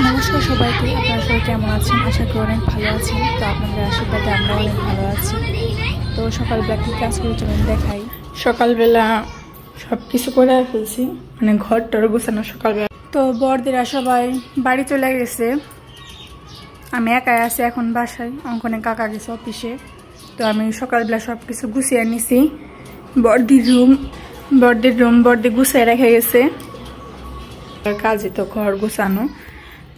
নমস্কার সবাইকে, আপনারা সবাই কেমন আছেন? আশা করি অনেক ভালো আছেন। তো আপনাদের আশীর্বাদে আমরা অনেক ভালো আছি। তো সকালবেলা কী কাজ করে চলুন দেখাই। সকালবেলা সব কিছু করে ফেলছি, মানে ঘর টর গোছানো সকালবেলা। তো বড়দিরা সবাই বাড়ি চলে গেছে, আমি একাই আছি এখন বাসায়। অঙ্কনে কাকা গেছে অফিসে। তো আমি সকালবেলা সব কিছু গুছিয়ে নিছি। বড়দির রুম বড়দি গুছিয়ে রেখে গেছে। কাজে তো ঘর গোছানো।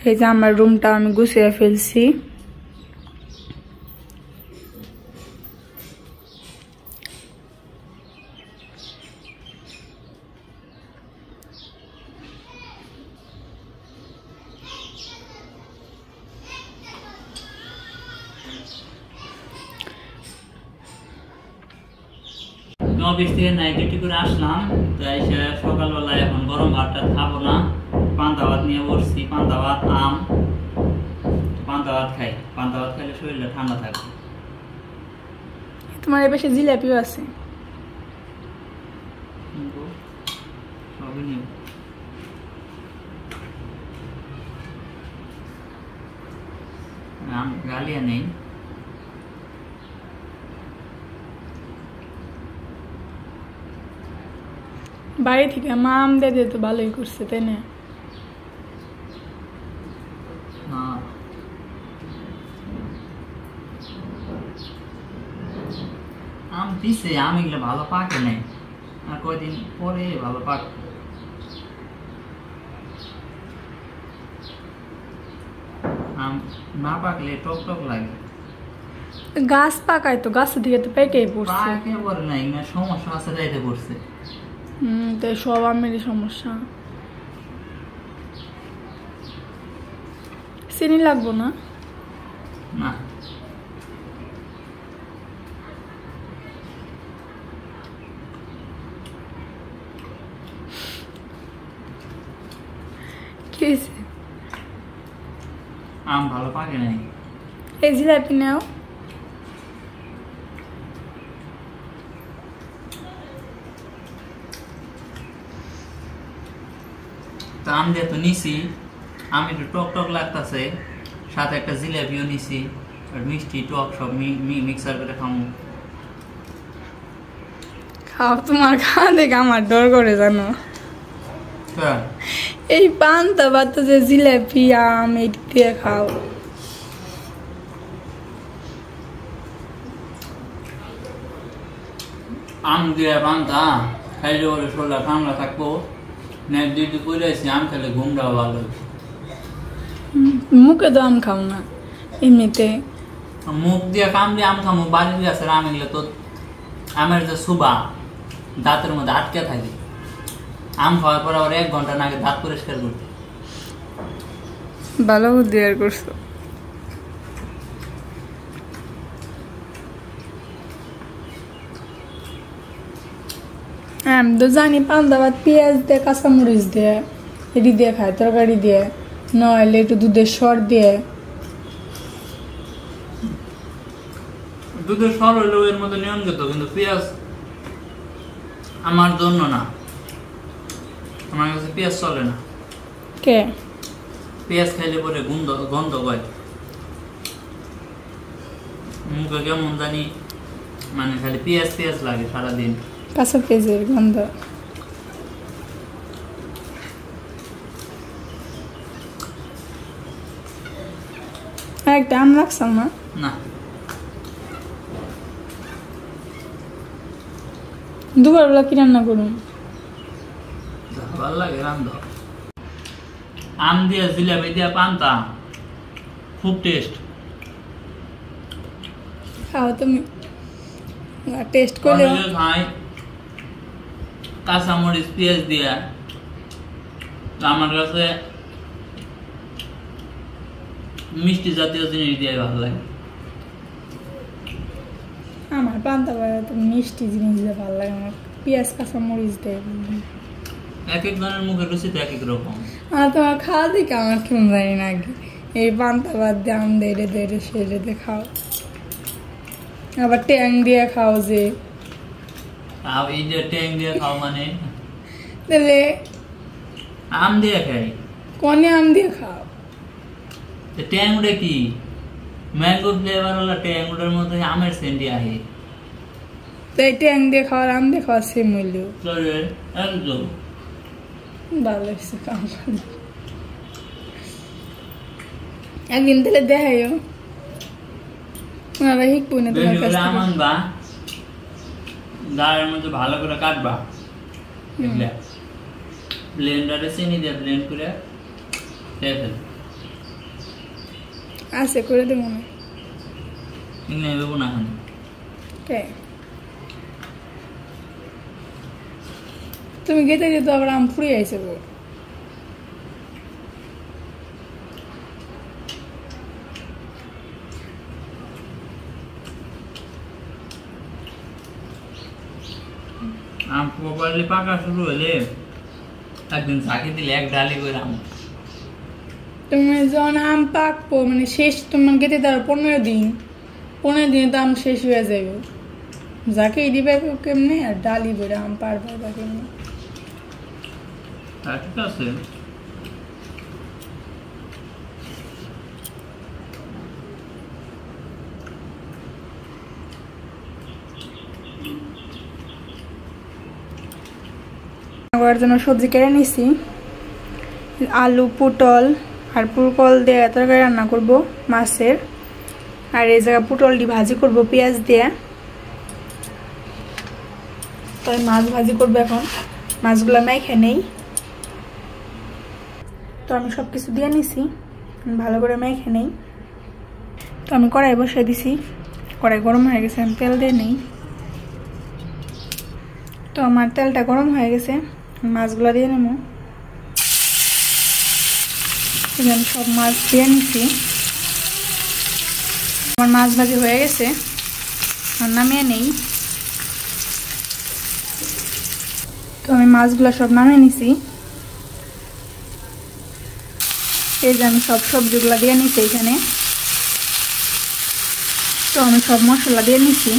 এই যে আমার রুমটা আমি গুছিয়ে ফেলছি। অফিস থেকে নাইট ডিউটি করে আসলাম, তো এসে সকালবেলা এখন গরম ভাতটা খাবো না, পান্তা ভাত নিয়ে বসছি। পান্তা ভাত, আম, পান্তা ভাত খাই। পান্তা ভাত খাইলে শরীরটা ঠান্ডা থাকে। তোমার এবার জিলাপিও আছে। সবই নিব। আম গালিয়া নেই। বাড়ি থেকে মা আম দিয়ে তো ভালোই করছে, তাই না? আম দিছে, আম এগুলো ভালো পাকে নাই, আর কয়দিন পরে ভালো পাক। আম না পাকলে টক টক লাগে। গাছ পাকায় তো, গাছ থেকে তো পেকেই পড়ছে। পাকে পরে নাই, সমস্যা আছে যাইতে পড়ছে। তো সব আমেরই সমস্যা। চিনি লাগবো না? না, কি হয়েছে? আম ভালো পাকে নাই। এই জিলাপি নাও। আম দিয়ে তো নিছি, আম একটু টক টক লাগতেছে, সাথে একটা জিলাপিও নিছি, আর মিষ্টি টক সব মিক্সার করে খামু। খাও, তোমার খাওয়া দেখে আমার ডর করে, জানো? এই পান্তা ভাত যে জিলাপি আম এই দিয়ে খাও। আম দিয়ে পান্তা খাইলে ওর শরীরটা ঠান্ডা থাকবো। নাইট ডিউটি করে আসি, আম খেলে ঘুমটাও ভালো। মুখে তো আম খাও না এমনিতে? মুখ দিয়ে কাম দিয়ে আম খামো, বাড়ি দিয়ে আছে আম এগুলো তো আমের যে সুবা দাঁতের মধ্যে আটকে থাকে। আম খাওয়ার পর আবার 1 ঘন্টা আগে দাঁত পরিষ্কার করতে। ভালো বুদ্ধি আর করছো। আমি তো জানি পান্তা ভাত পেঁয়াজ দিয়ে কাঁচামরিচ দিয়ে এটি দিয়ে খায়, তরকারি দিয়ে, নইলে একটু দুধের সর দিয়ে। দুধের সর হইলেও এর মধ্যে নিয়ন্ত্রিত, কিন্তু পেঁয়াজ আমার জন্য না, আমার কাছে পেঁয়াজ চলে না। কে? পেঁয়াজ খাইলে পরে গন্ধ হয়, মুখে কেমন জানি, মানে খালি পেঁয়াজ পেঁয়াজ লাগে সারাদিন। কাঁচা পেঁয়াজের গন্ধ। একটা আম রাখছাম না? না, দুপুরবেলা কি রান্না করুন? ভালো লাগে রান্ধ। আম দিয়ে জিলাপি দিয়ে পান্তা খুব টেস্ট। খাও তুমি, টেস্ট করলে খাই কাঁচামরিচ পেঁয়াজ দিয়ে। আমার কাছে মিষ্টি জাতীয় জিনিস দিয়ে ভালো লাগে। আমার পান্তা ভাত মিষ্টি জিনিস দিয়ে ভালো লাগে। আমার পেঁয়াজ কাঁচামরিচ দিয়ে এক এক জনের মুখের রুচি তো এক এক রকম। আর তোমার খাওয়া দিকে আমার কেমন জানি না। এই পান্তা ভাত দিয়ে আম দেড়ে দেড়ে সেরে দিয়ে খাও, আবার ট্যাং দিয়ে খাও। যে এই যে ট্যাং দিয়ে খাও মানে তাহলে আম দিয়ে খাই। কোনে আম দিয়ে খাও? ট্যাংরা কি ম্যাঙ্গো ফ্লেভার वाला ট্যাংরার মধ্যে আমের সেন্ডি আহে তো এই ট্যাং দিয়ে খাওয়ার আম দিয়ে খাওয়ার সেম মূল্য একদম ভালো হয়েছে কাম একদিন তাহলে দেখাইও ওনারা হিকবো না তোমার কাছ থেকে আনবা দাঁড়ের মধ্যে ভালো করে কাটবা ব্লেন্ডারে চিনি দিয়ে ব্লেন্ড করে খেয়ে ফেল আছে করে দেবো না নেবো না এখন তুমি খেতে যেত আবার আম ফুড়ে আইসে গো আম প্রপারলি পাকা শুরু হলে একদিন চাকি দিলে এক ডালি করে আম তুমি যখন আম পাকবো মানে শেষ তোমার খেতে তার 15 দিন তো আম শেষ হয়ে যাবে যাকে দিবে কেমনে আর ডালি বেড়ে আম পারবে বা কেমনে ঠিক আছে জন্য সবজি কেটে নিছি আলু পটল আর পুরকল দিয়ে তরকারি রান্না করব মাছের আর এই জায়গা পটলটি ভাজি করব পেঁয়াজ দিয়ে তাই মাছ ভাজি করব এখন মাছগুলো মেখে নেই তো আমি সব কিছু দিয়ে নিছি ভালো করে মেখে নেই তো আমি কড়াই বসিয়ে দিছি কড়াই গরম হয়ে গেছে আমি তেল দিয়ে নেই তো আমার তেলটা গরম হয়ে গেছে মাছগুলো দিয়ে নেব আমি সব মাছ দিয়ে নিছি আমার মাছ ভাজি হয়ে গেছে নামিয়ে নেই তো আমি মাছগুলো সব নামিয়ে নিছি এই যে আমি সব সবজিগুলো দিয়ে নিছি এখানে তো আমি সব মশলা দিয়ে নিছি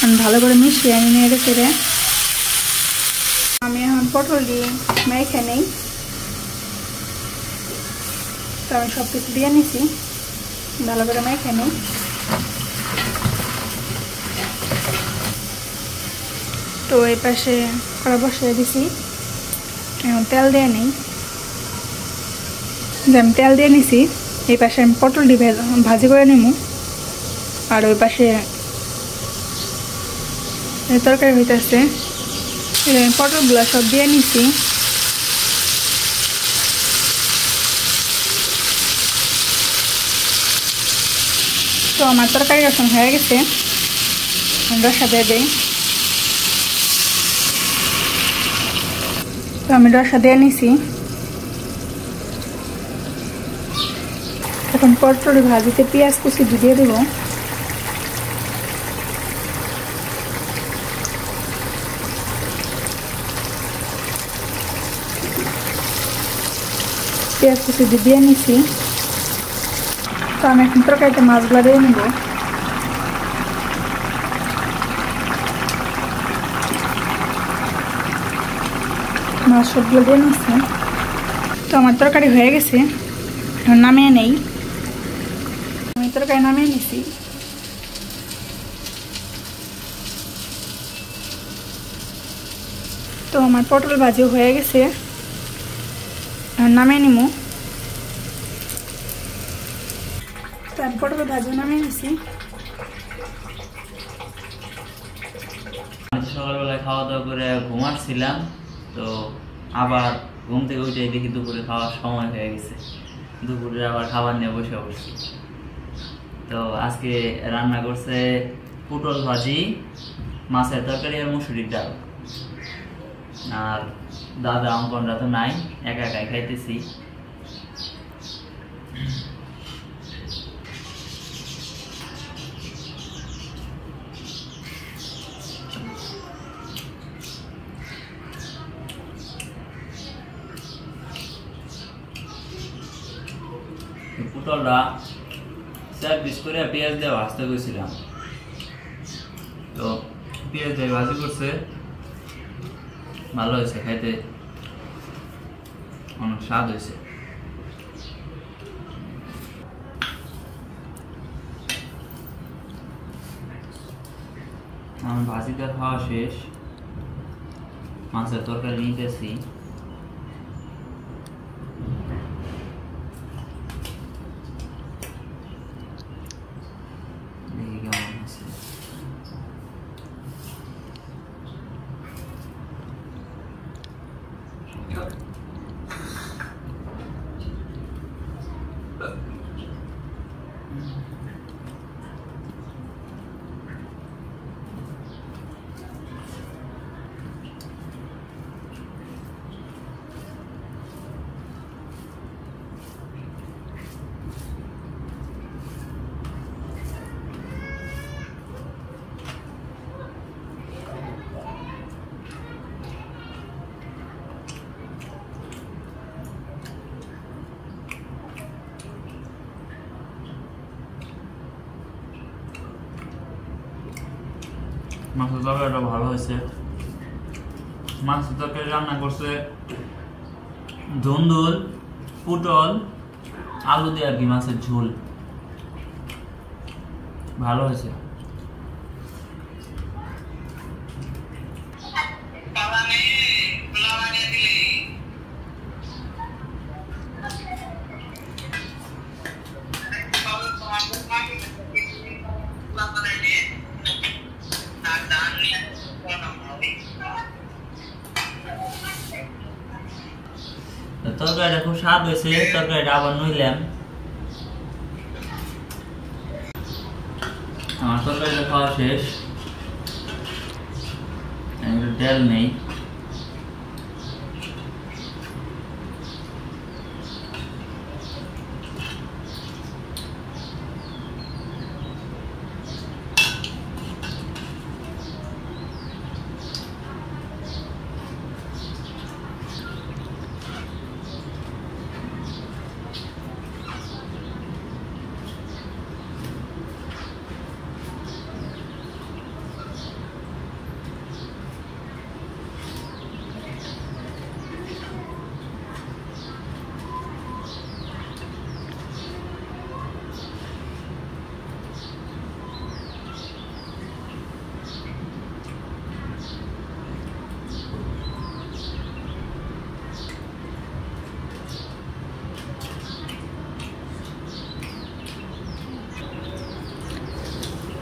আমি ভালো করে মিশিয়ে নিয়ে রেখে রে আমি এখন পটল দিয়ে মেখে নেই তো আমি সব কিছু দিয়ে নিছি ভালো করে মেখে নেই তো এই পাশে কড়া বসিয়ে দিছি এখন তেল দিয়ে নেই যে আমি তেল দিয়ে নিছি এই পাশে আমি পটল দিয়ে ভাজি করে নেব আর ওই পাশে তরকারি হইতেছে পটলগুলো সব দিয়ে নিছি তো আমার তরকারি রসুন হয়ে গেছে রসা দিয়ে দেই তো আমি রসা দিয়ে নিছি এখন পটল ভাজিতে পেঁয়াজ কুচি দিয়ে দেবো পেঁয়াজ কুচি দিয়ে নিছি তো আমি এখন তরকারিতে মাছগুলো দিয়ে নেব মাছ সবগুলো দিয়ে নিচ্ছি তো আমার তরকারি হয়ে গেছে এখন নামিয়ে নেই আমি তরকারি নামিয়ে নিছি তো আমার পটল ভাজিও হয়ে গেছে এখন নামিয়ে নিব তো আমি পটল ভাজিও নামিয়ে নিছি সকালবেলায় খাওয়া দাওয়া করে ঘুমাচ্ছিলাম তো আবার ঘুম থেকে উঠে দেখি দুপুরে খাওয়ার সময় হয়ে গেছে দুপুরে আবার খাবার নিয়ে বসে পড়ছি তো আজকে রান্না করছে পটল ভাজি মাছের তরকারি আর মুসুরির ডাল আর দাদা অঙ্কনরা তো নাই একা একাই খাইতেছি পটলটা সার্ভিস করে পেঁয়াজ দিয়ে ভাজতে গেছিলাম তো পেঁয়াজ দিয়ে ভাজি করছে ভালো হয়েছে খাইতে অনেক স্বাদ হয়েছে আমার ভাজিটা খাওয়া শেষ, মাছের তরকারি নিতেছি। দেখি কেমন আছে। মাছের তরকারিটা ভালো হয়েছে। মাছের তরকারি রান্না করছে ধুন্দুল, পটল, আলু দিয়ে আর কি, মাছের ঝোল ভালো হয়েছে। তরকারিটা খুব স্বাদ হয়েছে, তরকারিটা আবার নইলাম। আমার তরকারিটা খাওয়া শেষ, তেল নেই।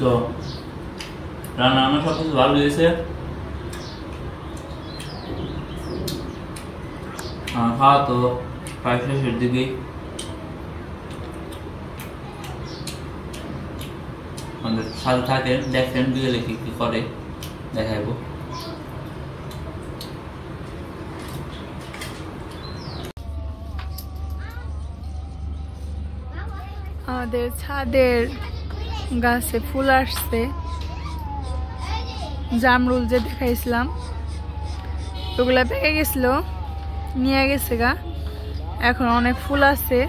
তো রান্না আমার সব কিছু ভালো হয়েছে। খাওয়া তো প্রায় শেষের দিকেই। আমাদের সাথে থাকেন, দেখেন বিকেলে কি কি করে দেখাইবো। আমাদের ছাদের গাছে ফুল আসছে, জামরুল যে দেখাইছিলাম ওগুলা পেকে গেছিল, নিয়ে গেছে গা, এখন অনেক ফুল আছে।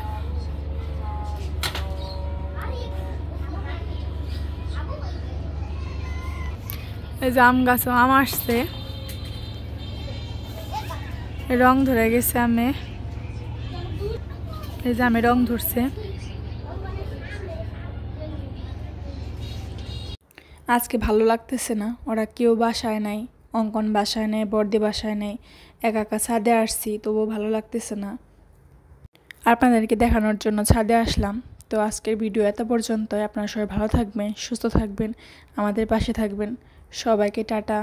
এই যে আম গাছও আম আসছে, রং ধরে গেছে আমে, এই যে আমে রং ধরছে। আজকে ভালো লাগতেছে না, ওরা কেউ বাসায় নাই, অঙ্কন বাসায় নেই, বর্দি বাসায় নেই, একা একা ছাদে আসছি, তবুও ভালো লাগতেছে না। আপনাদেরকে দেখানোর জন্য ছাদে আসলাম। তো আজকের ভিডিও এত পর্যন্তই। আপনারা সবাই ভালো থাকবেন, সুস্থ থাকবেন, আমাদের পাশে থাকবেন। সবাইকে টাটা।